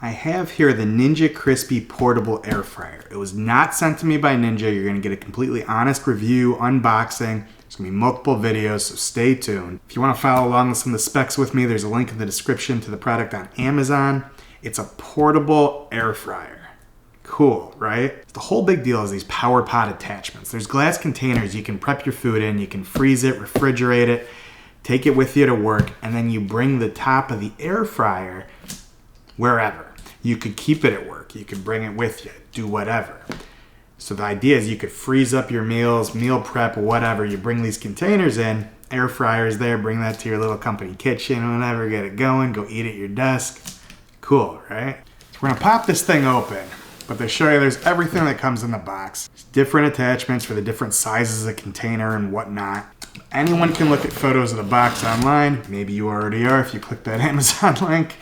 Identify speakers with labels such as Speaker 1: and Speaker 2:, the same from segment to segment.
Speaker 1: I have here the Ninja Crispi Portable Air Fryer. It was not sent to me by Ninja. You're going to get a completely honest review, unboxing. There's going to be multiple videos, so stay tuned. If you want to follow along with some of the specs with me, there's a link in the description to the product on Amazon. It's a portable air fryer. Cool, right? The whole big deal is these power pod attachments. There's glass containers you can prep your food in, you can freeze it, refrigerate it, take it with you to work, and then you bring the top of the air fryer wherever. You could keep it at work. You could bring it with you, do whatever. So the idea is you could freeze up your meals, meal prep, whatever. You bring these containers in, air fryers there, bring that to your little company kitchen, whatever, get it going, go eat at your desk. Cool, right? So we're gonna pop this thing open, but to show you there's everything that comes in the box. There's different attachments for the different sizes of container and whatnot. Anyone can look at photos of the box online. Maybe you already are if you click that Amazon link.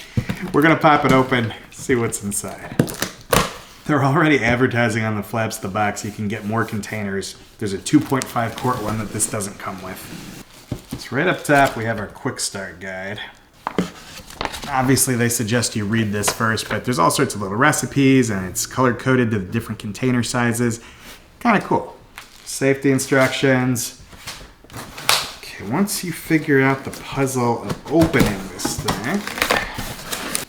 Speaker 1: We're gonna pop it open, see what's inside. They're already advertising on the flaps of the box. You can get more containers. There's a 2.5 quart one that this doesn't come with. So right up top, we have our quick start guide. Obviously, they suggest you read this first, but there's all sorts of little recipes and it's color coded to the different container sizes. Kind of cool. Safety instructions. Okay, once you figure out the puzzle of opening this thing,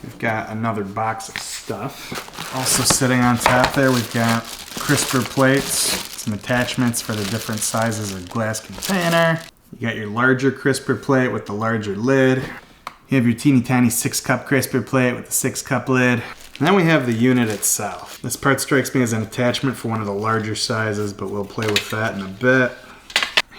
Speaker 1: we've got another box of stuff. Also sitting on top there, we've got crisper plates, some attachments for the different sizes of glass container. You got your larger crisper plate with the larger lid. You have your teeny tiny 6-cup crisper plate with the 6-cup lid. And then we have the unit itself. This part strikes me as an attachment for one of the larger sizes, but we'll play with that in a bit.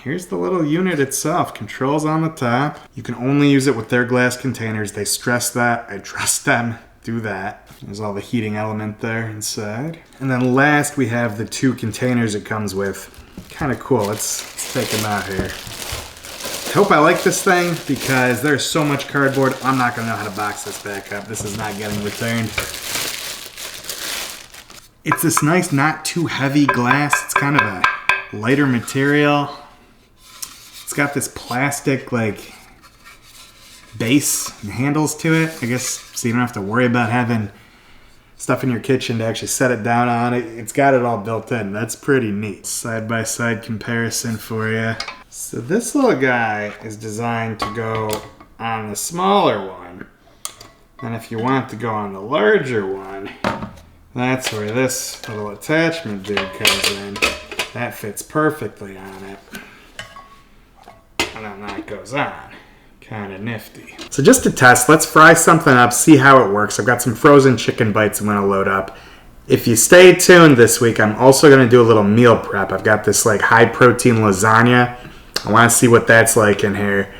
Speaker 1: Here's the little unit itself. Controls on the top. You can only use it with their glass containers. They stress that. I trust them. Do that. There's all the heating element there inside. And then last we have the 2 containers it comes with. Kind of cool. Let's take them out here. I hope I like this thing because there's so much cardboard. I'm not going to know how to box this back up. This is not getting returned. It's this nice, not too heavy glass. It's kind of a lighter material. It's got this plastic like base and handles to it, I guess, so you don't have to worry about having stuff in your kitchen to actually set it down on. It's got it all built in. That's pretty neat. Side-by-side comparison for you. So this little guy is designed to go on the smaller one. And if you want to go on the larger one, that's where this little attachment dude comes in. That fits perfectly on it. And then that goes on. Kind of nifty. So just to test, let's fry something up, see how it works. I've got some frozen chicken bites I'm going to load up. If you stay tuned this week, I'm also going to do a little meal prep. I've got this like high protein lasagna. I want to see what that's like in here.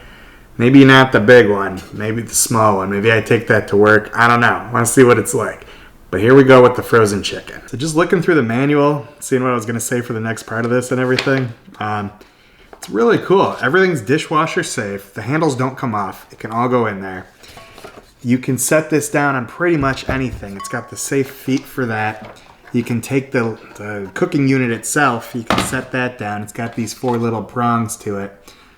Speaker 1: Maybe not the big one. Maybe the small one. Maybe I take that to work. I don't know. I want to see what it's like. But here we go with the frozen chicken. So just looking through the manual, seeing what I was going to say for the next part of this and everything. It's really cool. Everything's dishwasher safe. The handles don't come off. It can all go in there. You can set this down on pretty much anything. It's got the safe feet for that. You can take the cooking unit itself. You can set that down. It's got these 4 little prongs to it.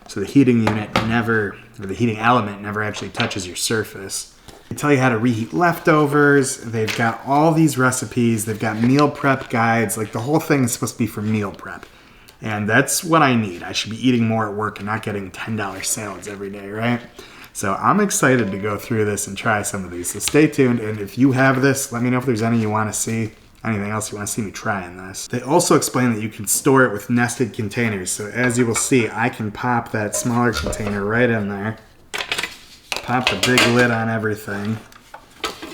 Speaker 1: So the heating unit never, or the heating element never actually touches your surface. They tell you how to reheat leftovers. They've got all these recipes. They've got meal prep guides. Like the whole thing is supposed to be for meal prep. And that's what I need. I should be eating more at work and not getting $10 salads every day, right? So I'm excited to go through this and try some of these. So stay tuned. And if you have this, let me know if there's any you want to see. Anything else you want to see me try in this. They also explain that you can store it with nested containers. So as you will see, I can pop that smaller container right in there. Pop the big lid on everything.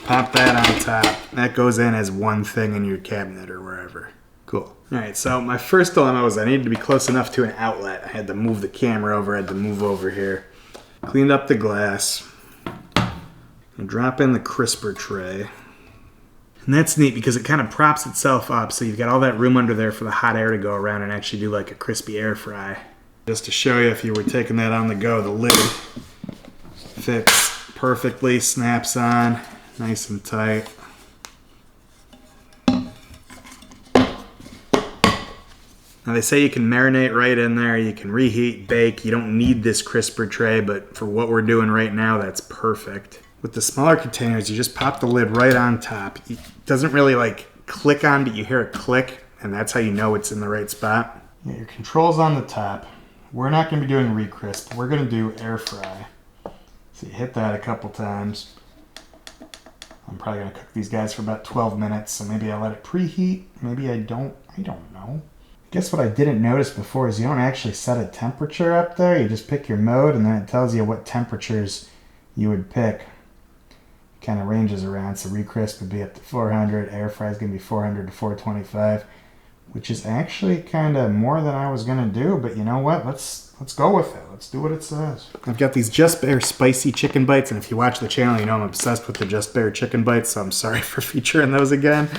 Speaker 1: Pop that on top. That goes in as one thing in your cabinet or wherever. Cool. All right, so my first dilemma was I needed to be close enough to an outlet. I had to move the camera over. I had to move over here. Cleaned up the glass. And drop in the crisper tray. And that's neat because it kind of props itself up, so you've got all that room under there for the hot air to go around and actually do like a crispy air fry. Just to show you, if you were taking that on the go, the lid fits perfectly, snaps on, nice and tight. Now they say you can marinate right in there, you can reheat, bake. You don't need this crisper tray, but for what we're doing right now, that's perfect. With the smaller containers, you just pop the lid right on top. It doesn't really like click on, but you hear a click, and that's how you know it's in the right spot. Yeah, your control's on the top. We're not going to be doing recrisp. We're going to do air fry. So you hit that a couple times. I'm probably going to cook these guys for about 12 minutes, so maybe I let it preheat. Maybe I don't. I don't know. I guess what I didn't notice before is you don't actually set a temperature up there. You just pick your mode, and then it tells you what temperatures you would pick. Kind of ranges around, so recrisp would be up to 400, air fry is going to be 400 to 425, which is actually kind of more than I was going to do, but you know what, let's go with it. Let's do what it says. I've got these Just Bare spicy chicken bites, and if you watch the channel, you know I'm obsessed with the Just Bare chicken bites, so I'm sorry for featuring those again,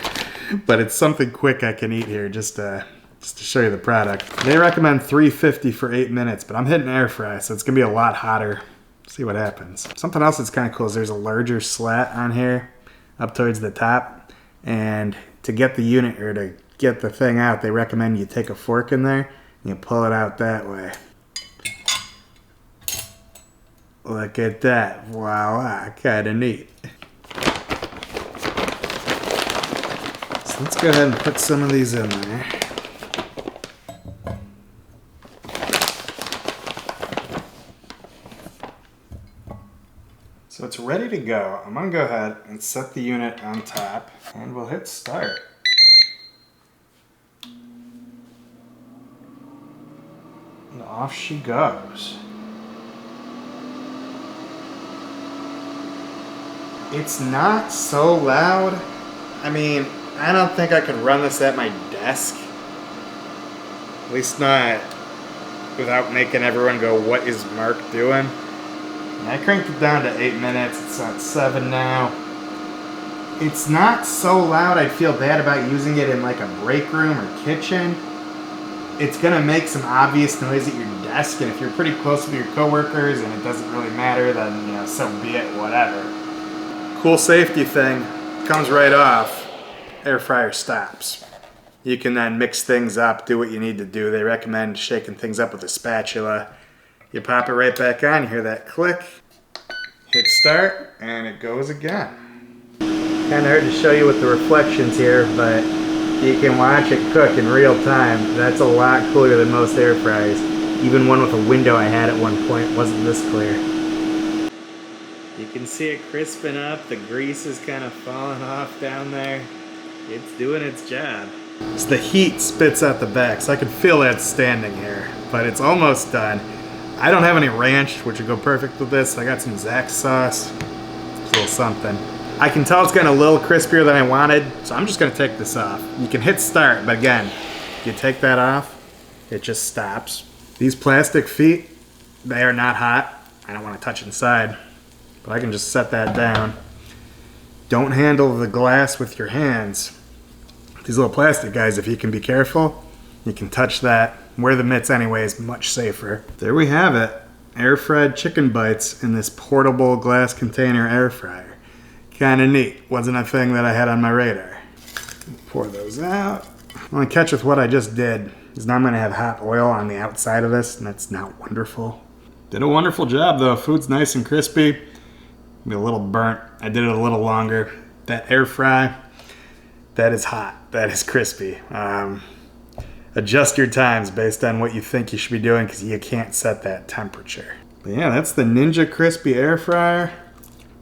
Speaker 1: but it's something quick I can eat here just to show you the product. They recommend 350 for 8 minutes, but I'm hitting air fry, so it's going to be a lot hotter. See what happens. Something else that's kind of cool is there's a larger slat on here up towards the top, and to get the unit or to get the thing out, they recommend you take a fork in there and you pull it out that way. Look at that. Voila, kind of neat. So let's go ahead and put some of these in there. So it's ready to go. I'm gonna go ahead and set the unit on top, and we'll hit start. And off she goes. It's not so loud. I mean, I don't think I could run this at my desk. At least not without making everyone go, what is Mark doing? I cranked it down to 8 minutes. It's at 7 now. It's not so loud I'd feel bad about using it in like a break room or kitchen. It's gonna make some obvious noise at your desk, and if you're pretty close with your coworkers and it doesn't really matter, then you know, so be it, whatever. Cool safety thing, comes right off. Air fryer stops. You can then mix things up, do what you need to do. They recommend shaking things up with a spatula. You pop it right back on, you hear that click, hit start, and it goes again. Kind of hard to show you with the reflections here, but you can watch it cook in real time. That's a lot cooler than most air fryers. Even one with a window I had at one point wasn't this clear. You can see it crisping up, the grease is kind of falling off down there. It's doing its job. So the heat spits out the back, so I can feel that standing here, but it's almost done. I don't have any ranch, which would go perfect with this. I got some Zax sauce. It's a little something. I can tell it's getting a little crispier than I wanted, so I'm just gonna take this off. You can hit start, but again, if you take that off, it just stops. These plastic feet, they are not hot. I don't wanna touch inside, but I can just set that down. Don't handle the glass with your hands. These little plastic guys, if you can be careful, you can touch that. Wear the mitts anyways, much safer. There we have it. Air fried chicken bites in this portable glass container air fryer. Kinda neat. Wasn't a thing that I had on my radar. Pour those out. Only catch with what I just did is now I'm gonna have hot oil on the outside of this, and that's not wonderful. Did a wonderful job though. Food's nice and crispy. Be a little burnt. I did it a little longer. That air fry, that is hot. That is crispy. Adjust your times based on what you think you should be doing, because you can't set that temperature. But yeah, that's the Ninja Crispi air fryer.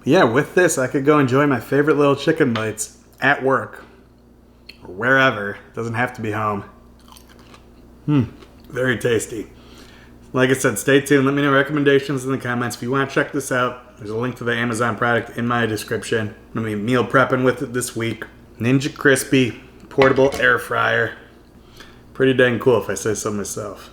Speaker 1: But yeah, with this, I could go enjoy my favorite little chicken bites at work or wherever. It doesn't have to be home. Very tasty. Like I said, stay tuned. Let me know recommendations in the comments. If you want to check this out, there's a link to the Amazon product in my description. I'm going to be meal prepping with it this week. Ninja Crispi Portable air fryer. Pretty dang cool if I say so myself.